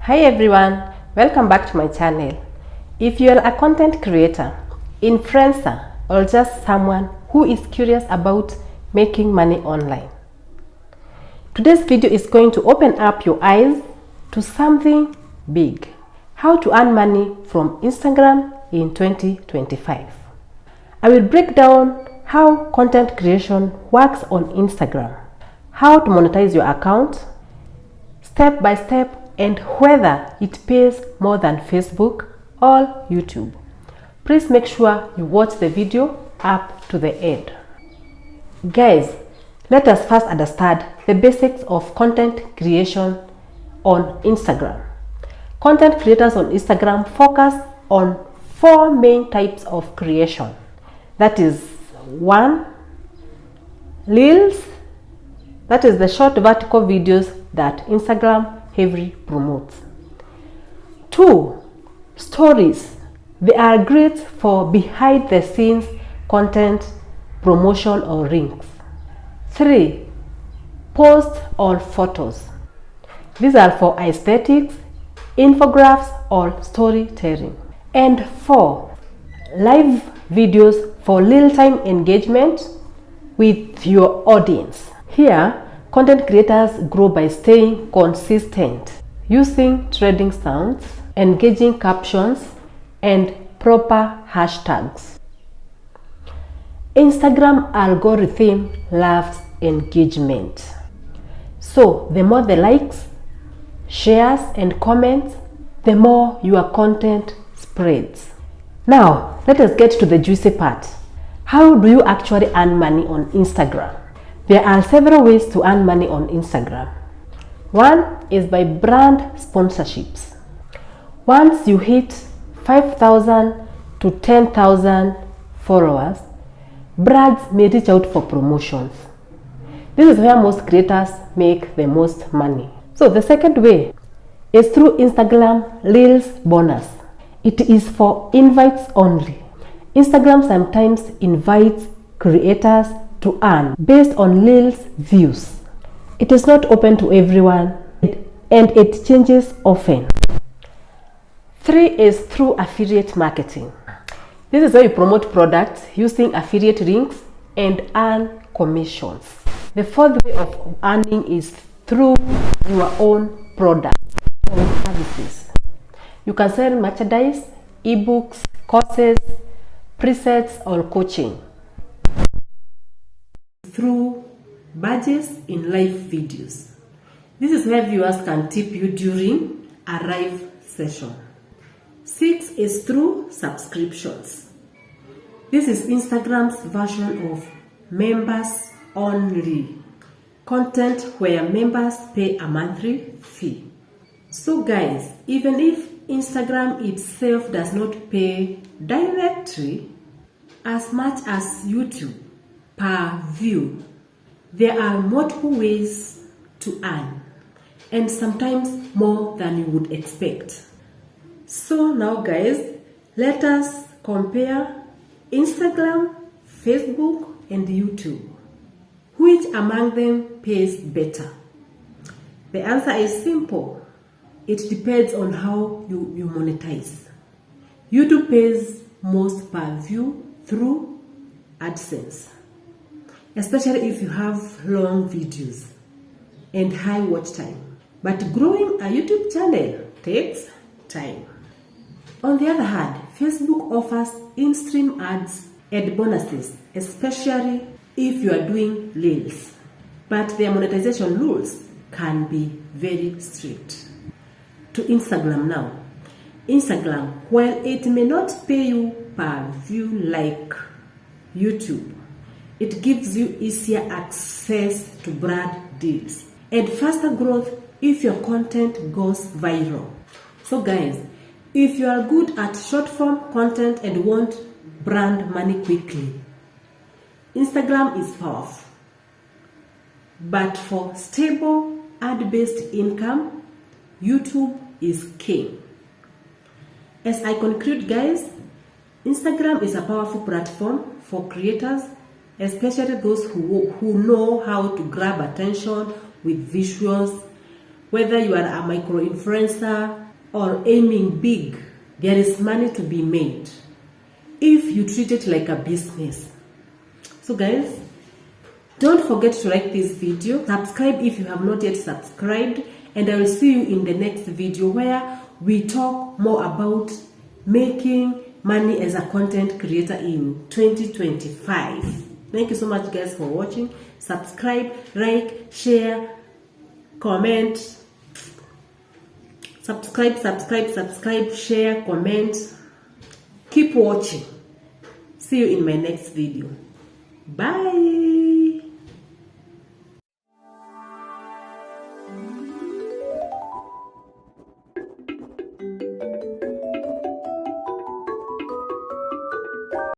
Hi everyone, welcome back to my channel. If you are a content creator, influencer, or just someone who is curious about making money online, today's video is going to open up your eyes to something big: how to earn money from Instagram in 2025. I will break down how content creation works on Instagram, how to monetize your account step by step, and whether it pays more than Facebook or YouTube. Please make sure you watch the video up to the end. Guys, let us first understand the basics of content creation on Instagram. Content creators on Instagram focus on four main types of creation. That is 1. Reels, that is the short vertical videos that Instagram heavily promotes. 2. Stories, they are great for behind the scenes content promotion or links. 3. Posts or photos, these are for aesthetics, infographics, or storytelling. And 4. Live videos for real-time engagement with your audience. Here, content creators grow by staying consistent, using trending sounds, engaging captions, and proper hashtags. Instagram algorithm loves engagement. So the more the likes, shares, and comments, the more your content spreads. Now, let us get to the juicy part. How do you actually earn money on Instagram? There are several ways to earn money on Instagram. One is by brand sponsorships. Once you hit 5,000 to 10,000 followers, brands may reach out for promotions. This is where most creators make the most money. So the second way is through Instagram Reels bonus. It is for invites only. Instagram sometimes invites creators to earn based on Reels views. It is not open to everyone and it changes often. 3 is through affiliate marketing. This is how you promote products using affiliate links and earn commissions. The fourth way of earning is through your own products or services. You can sell merchandise, ebooks, courses, presets, or coaching through badges in live videos. This is where viewers can tip you during a live session. 6 is through subscriptions. This is Instagram's version of members only content where members pay a monthly fee. So guys, even if Instagram itself does not pay directly as much as YouTube per view, there are multiple ways to earn, and sometimes more than you would expect. So now guys, let us compare Instagram, Facebook, and YouTube. Which among them pays better? The answer is simple. It depends on how you monetize. YouTube pays most per view through AdSense, especially if you have long videos and high watch time. But growing a YouTube channel takes time. On the other hand, Facebook offers in-stream ads and bonuses, especially if you are doing Reels. But their monetization rules can be very strict. To Instagram now. Instagram, while it may not pay you per view like YouTube, it gives you easier access to brand deals and faster growth if your content goes viral. So guys, if you are good at short form content and want brand money quickly, Instagram is powerful. But for stable ad-based income, YouTube is king. As I conclude guys, Instagram is a powerful platform for creators, especially those who know how to grab attention with visuals, Whether you are a micro influencer or aiming big, there is money to be made if you treat it like a business. So guys, don't forget to like this video, subscribe if you have not yet subscribed, and I will see you in the next video where we talk more about making money as a content creator in 2025. Thank you so much guys for watching. Subscribe, like, share, comment. Subscribe, share, comment. Keep watching. See you in my next video. Bye.